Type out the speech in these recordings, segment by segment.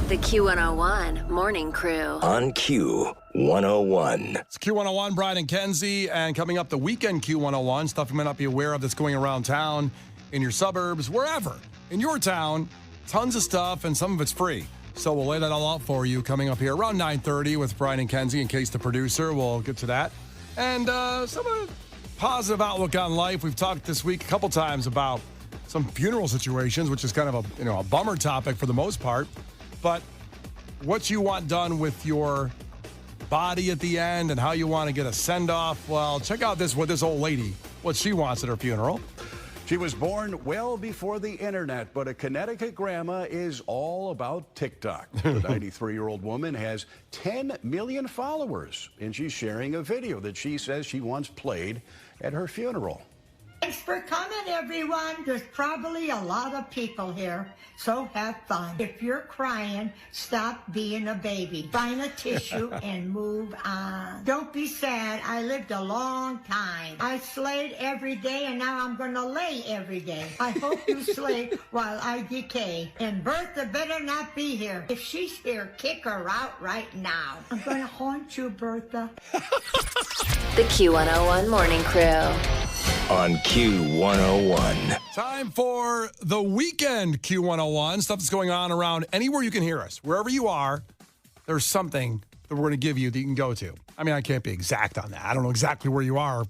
The Q101 Morning Crew. On Q101. It's Q101, Brian and Kenzie, and coming up the weekend Q101, stuff you might not be aware of that's going around town, in your suburbs, wherever. In your town, tons of stuff, and some of it's free. So we'll lay that all out for you coming up here around 9:30 with Brian and Kenzie, in case the producer. We'll get to that. And some of the positive outlook on life. We've talked this week a couple times about some funeral situations, which is kind of a bummer topic for the most part. But what you want done with your body at the end and how you want to get a send-off, well, check out what this old lady, what she wants at her funeral. She was born well before the internet, but a Connecticut grandma is all about TikTok. The 93-year-old woman has 10 million followers, and she's sharing a video that she says she once played at her funeral. Thanks for coming, everyone. There's probably a lot of people here, so have fun. If you're crying, stop being a baby. Find a tissue and move on. Don't be sad. I lived a long time. I slayed every day, and now I'm going to lay every day. I hope you slay while I decay. And Bertha better not be here. If she's here, kick her out right now. I'm going to haunt you, Bertha. The Q101 Morning Crew. On Q101. Time for the weekend Q101. Stuff that's going on around anywhere you can hear us. Wherever you are, there's something that we're going to give you that you can go to. I mean, I can't be exact on that. I don't know exactly where you are,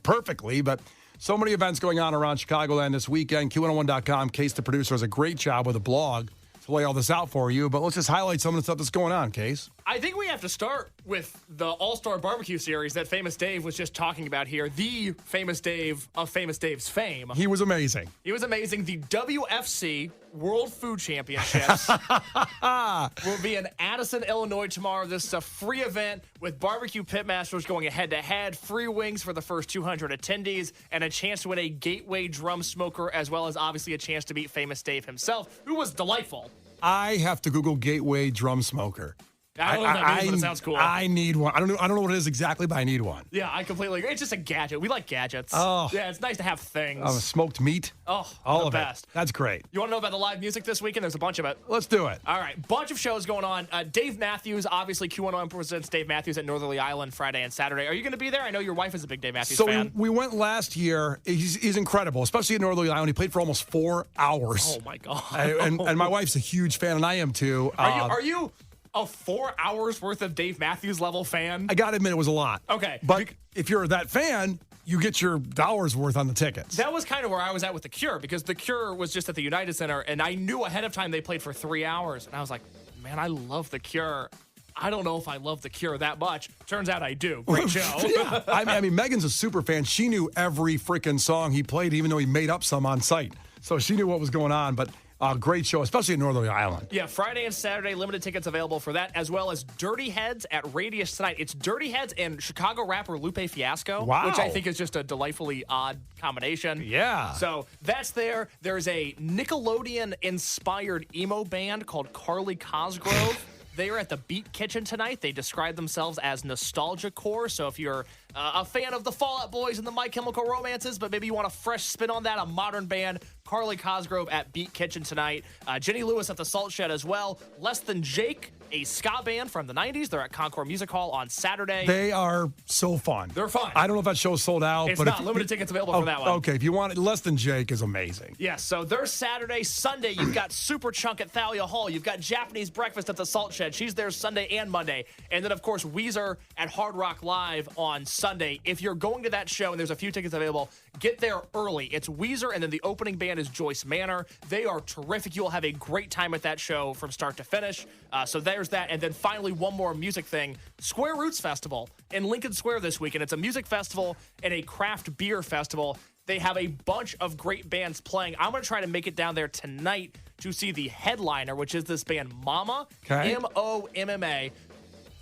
perfectly, but so many events going on around Chicagoland this weekend. Q101.com. Case the producer does a great job with a blog to lay all this out for you, but let's just highlight some of the stuff that's going on, Case. I think we have to start with the All-Star Barbecue Series that Famous Dave was just talking about here. The Famous Dave of Famous Dave's fame. He was amazing. He was amazing. The WFC World Food Championships will be in Addison, Illinois tomorrow. This is a free event with barbecue pitmasters going head-to-head, free wings for the first 200 attendees, and a chance to win a Gateway drum smoker, as well as obviously a chance to meet Famous Dave himself, who was delightful. I have to Google Gateway drum smoker. I don't know what that means, but it sounds cool. I need one. I don't know what it is exactly, but I need one. Yeah, I completely agree. It's just a gadget. We like gadgets. Oh. Yeah, it's nice to have things. Smoked meat. Oh, all the of best. It. That's great. You want to know about the live music this weekend? There's a bunch of it. Let's do it. All right, bunch of shows going on. Dave Matthews, obviously Q101 presents Dave Matthews at Northerly Island Friday and Saturday. Are you going to be there? I know your wife is a big Dave Matthews fan. So we went last year. He's incredible, especially at Northerly Island. He played for almost 4 hours. Oh, my God. And my wife's a huge fan, and I am too. Are you a 4 hours worth of Dave Matthews level fan? I got to admit, it was a lot. Okay. But if you're that fan, you get your dollars worth on the tickets. That was kind of where I was at with The Cure, because The Cure was just at the United Center, and I knew ahead of time they played for 3 hours. And I was like, man, I love The Cure. I don't know if I love The Cure that much. Turns out I do. Great show. Yeah. I mean, Megan's a super fan. She knew every freaking song he played, even though he made up some on site. So she knew what was going on. But great show, especially at Northerly Island. Yeah, Friday and Saturday, limited tickets available for that, as well as Dirty Heads at Radius tonight. It's Dirty Heads and Chicago rapper Lupe Fiasco, wow, which I think is just a delightfully odd combination. Yeah. So that's there. There's a Nickelodeon-inspired emo band called Carly Cosgrove. They are at the Beat Kitchen tonight. They describe themselves as nostalgia core. So if you're a fan of the Fall Out Boys and the My Chemical Romances, but maybe you want a fresh spin on that, a modern band, Carly Cosgrove at Beat Kitchen tonight. Jenny Lewis at the Salt Shed as well. Less Than Jake, a ska band from the 90s. They're at Concord Music Hall on Saturday. They are so fun. They're fun. I don't know if that show's sold out. It's but not. Limited tickets available for that one. Okay, if you want it, Less Than Jake is amazing. Yeah, so there's Saturday. Sunday, you've got Super Chunk at Thalia Hall. You've got Japanese Breakfast at the Salt Shed. She's there Sunday and Monday. And then, of course, Weezer at Hard Rock Live on Sunday. If you're going to that show and there's a few tickets available, get there early. It's Weezer, and then the opening band is Joyce Manor. They are terrific. You'll have a great time at that show from start to finish. So there's that. And then finally, one more music thing. Square Roots Festival in Lincoln Square this weekend. It's a music festival and a craft beer festival. They have a bunch of great bands playing. I'm going to try to make it down there tonight to see the headliner, which is this band Mama, okay. M-O-M-M-A.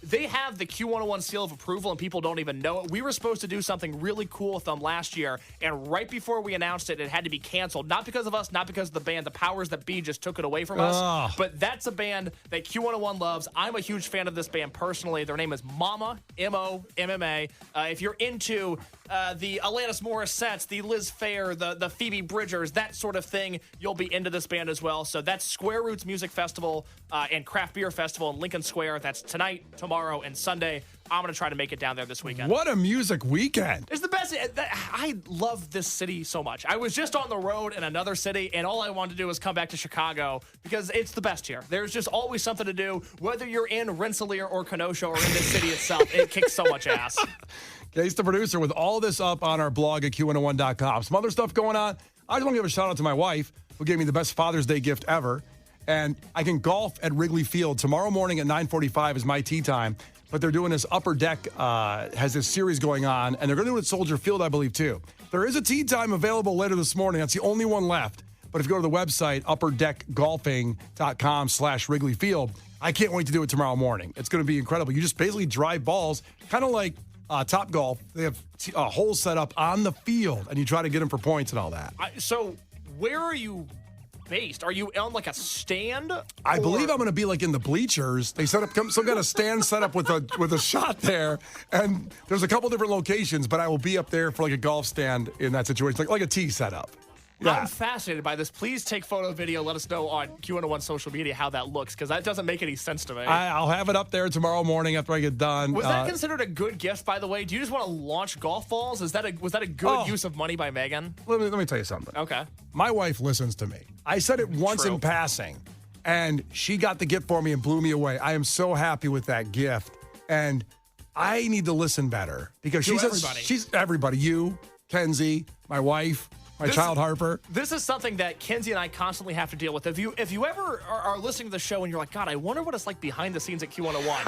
They have the Q101 seal of approval, and people don't even know it. We were supposed to do something really cool with them last year, and right before we announced it, it had to be canceled. Not because of us, not because of the band. The powers that be just took it away from us. But that's a band that Q101 loves. I'm a huge fan of this band personally. Their name is Mama, M-O-M-M-A. If you're into the Alanis Morissettes, the Liz Phair, the Phoebe Bridgers, that sort of thing. You'll be into this band as well. So that's Square Roots Music Festival and Craft Beer Festival in Lincoln Square. That's tonight, tomorrow, and Sunday. I'm going to try to make it down there this weekend. What a music weekend. It's the best. I love this city so much. I was just on the road in another city, and all I wanted to do was come back to Chicago because it's the best here. There's just always something to do, whether you're in Rensselaer or Kenosha or in the city itself. It kicks so much ass. Case the producer with all this up on our blog at Q101.com. Some other stuff going on. I just want to give a shout out to my wife, who gave me the best Father's Day gift ever. And I can golf at Wrigley Field. Tomorrow morning at 9:45 is my tee time. But they're doing this Upper Deck, has this series going on, and they're going to do it at Soldier Field, I believe, too. There is a tee time available later this morning. That's the only one left. But if you go to the website, upperdeckgolfing.com/Wrigley Field, I can't wait to do it tomorrow morning. It's going to be incredible. You just basically drive balls, kind of like Top Golf. They have holes set up on the field, and you try to get them for points and all that. So where are you based? Are you on like a stand? I believe I'm going to be like in the bleachers. They set up some kind of stand set up with a shot there, and there's a couple different locations, but I will be up there for like a golf stand in that situation, like a tee setup. Yeah. I'm fascinated by this. Please take photo, video. Let us know on Q101 social media how that looks, because that doesn't make any sense to me. I'll have it up there tomorrow morning after I get done. Was that considered a good gift, by the way? Do you just want to launch golf balls? Was that a good use of money by Megan? Let me tell you something. Okay. My wife listens to me. I said it once in passing, and she got the gift for me and blew me away. I am so happy with that gift, and I need to listen better because she's everybody. You, Kenzie, my wife. My child Harper. This is something that Kenzie and I constantly have to deal with. If you ever are listening to the show and you're like, God, I wonder what it's like behind the scenes at Q101.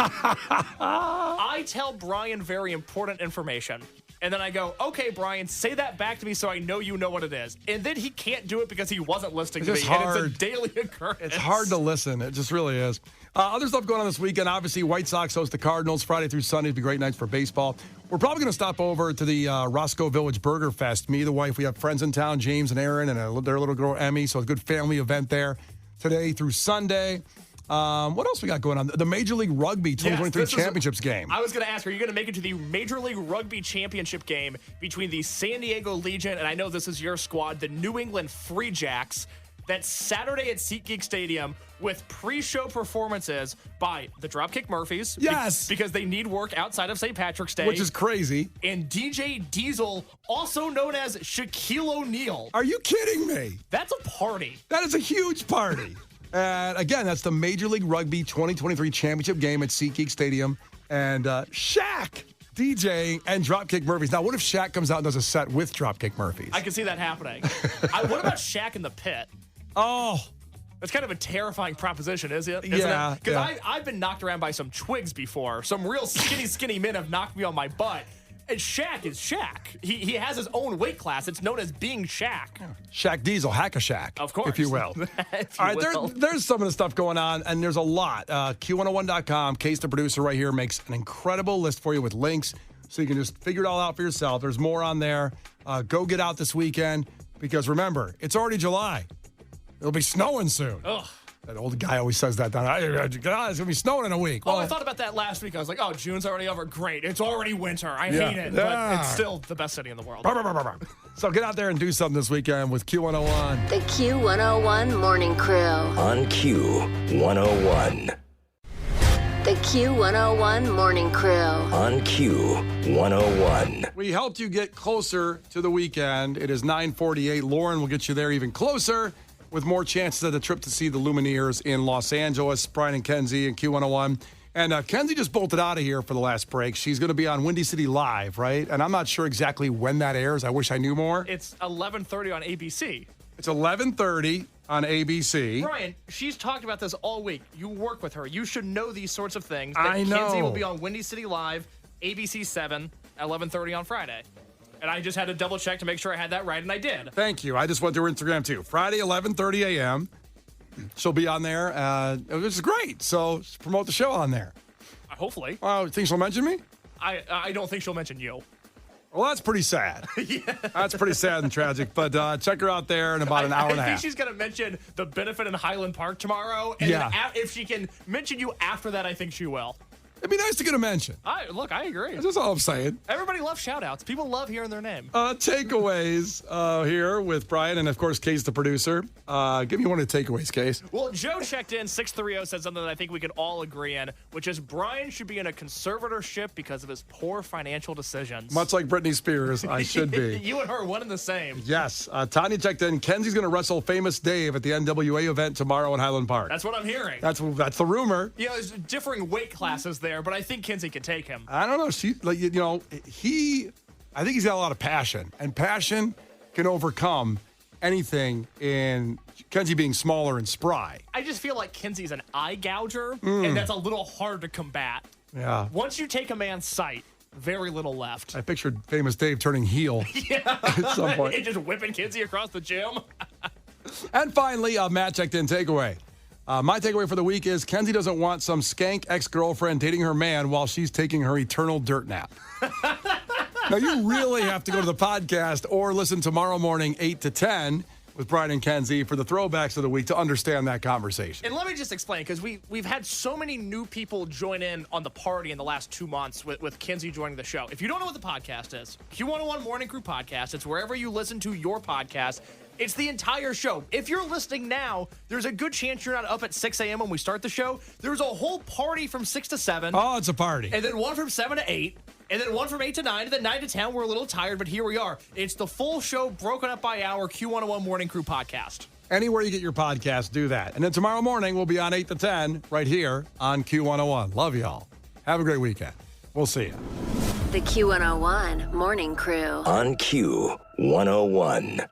I tell Brian very important information. And then I go, okay, Brian, say that back to me so I know you know what it is. And then he can't do it because he wasn't listening to me. Hard. And it's a daily occurrence. It's hard to listen. It just really is. Other stuff going on this weekend. Obviously, White Sox host the Cardinals Friday through Sunday. It'll be great nights for baseball. We're probably going to stop over to the Roscoe Village Burger Fest. Me, the wife, we have friends in town, James and Aaron, and their little girl, Emmy. So it's a good family event there today through Sunday. What else we got going on? The Major League Rugby 2023 Championships game. I was going to ask, are you going to make it to the Major League Rugby Championship game between the San Diego Legion, and I know this is your squad, the New England Free Jacks? That's Saturday at SeatGeek Stadium with pre-show performances by the Dropkick Murphys. Yes. Because they need work outside of St. Patrick's Day. Which is crazy. And DJ Diesel, also known as Shaquille O'Neal. Are you kidding me? That's a party. That is a huge party. And again, that's the Major League Rugby 2023 Championship game at SeatGeek Stadium. And Shaq DJing and Dropkick Murphys. Now, what if Shaq comes out and does a set with Dropkick Murphys? I can see that happening. What about Shaq in the pit? Oh. That's kind of a terrifying proposition, isn't it? Yeah. Because I've been knocked around by some twigs before. Some real skinny men have knocked me on my butt. And Shaq is Shaq. He has his own weight class. It's known as being Shaq. Shaq Diesel, Hack-a-Shack. Of course. If you will. All right, there's some of the stuff going on, and there's a lot. Q101.com, Case the producer right here, makes an incredible list for you with links, so you can just figure it all out for yourself. There's more on there. Go get out this weekend, because remember, it's already July. It'll be snowing soon. Ugh. That old guy always says that. It's going to be snowing in a week. Oh, I thought about that last week. I was like, oh, June's already over. Great. It's already winter. I hate it. But it's still the best city in the world. So get out there and do something this weekend with Q101. The Q101 Morning Crew. On Q101. The Q101 Morning Crew. On Q101. We helped you get closer to the weekend. It is 9:48. Lauren will get you there even closer with more chances of the trip to see the Lumineers in Los Angeles. Brian and Kenzie and Q101. And Kenzie just bolted out of here for the last break. She's going to be on Windy City Live, right? And I'm not sure exactly when that airs. I wish I knew more. It's 11:30 on ABC. It's 11:30 on ABC. Brian, she's talked about this all week. You work with her. You should know these sorts of things. I know. Kenzie will be on Windy City Live, ABC 7, 11:30 on Friday. And I just had to double check to make sure I had that right, and I did. Thank you. I just went to her Instagram, too. Friday, 11:30 a.m. She'll be on there, which is great. So promote the show on there. Hopefully. You think she'll mention me? I don't think she'll mention you. Well, that's pretty sad. Yeah. That's pretty sad and tragic. But check her out there in about an hour and a half. I think she's going to mention the benefit in Highland Park tomorrow. And if she can mention you after that, I think she will. It'd be nice to get a mention. I agree. That's all I'm saying. Everybody loves shout-outs. People love hearing their name. Takeaways here with Brian and, of course, Case, the producer. Give me one of the takeaways, Case. Well, Joe checked in. 630 said something that I think we can all agree in, which is Brian should be in a conservatorship because of his poor financial decisions. Much like Britney Spears, I should be. You and her, one and the same. Yes. Tanya checked in. Kenzie's going to wrestle Famous Dave at the NWA event tomorrow in Highland Park. That's what I'm hearing. That's the rumor. Yeah, there's differing weight classes there, but I think Kenzie can take him. I don't know. I think he's got a lot of passion, and passion can overcome anything in Kenzie being smaller and spry. I just feel like Kenzie's an eye gouger, and that's a little hard to combat. Yeah. Once you take a man's sight, very little left. I pictured Famous Dave turning heel at some point. And just whipping Kenzie across the gym. And finally, Matt checked in takeaway. My takeaway for the week is Kenzie doesn't want some skank ex-girlfriend dating her man while she's taking her eternal dirt nap. Now, you really have to go to the podcast or listen tomorrow morning, 8 to 10, with Brian and Kenzie for the throwbacks of the week to understand that conversation. And let me just explain, because we've had so many new people join in on the party in the last 2 months with Kenzie joining the show. If you don't know what the podcast is, Q101 Morning Crew podcast, it's wherever you listen to your podcast. It's the entire show. If you're listening now, there's a good chance you're not up at 6 a.m. when we start the show. There's a whole party from 6 to 7. Oh, it's a party. And then one from 7 to 8. And then one from 8 to 9. And then 9 to 10. We're a little tired, but here we are. It's the full show broken up by hour Q101 Morning Crew podcast. Anywhere you get your podcast, do that. And then tomorrow morning, we'll be on 8 to 10 right here on Q101. Love y'all. Have a great weekend. We'll see you. The Q101 Morning Crew. On Q101.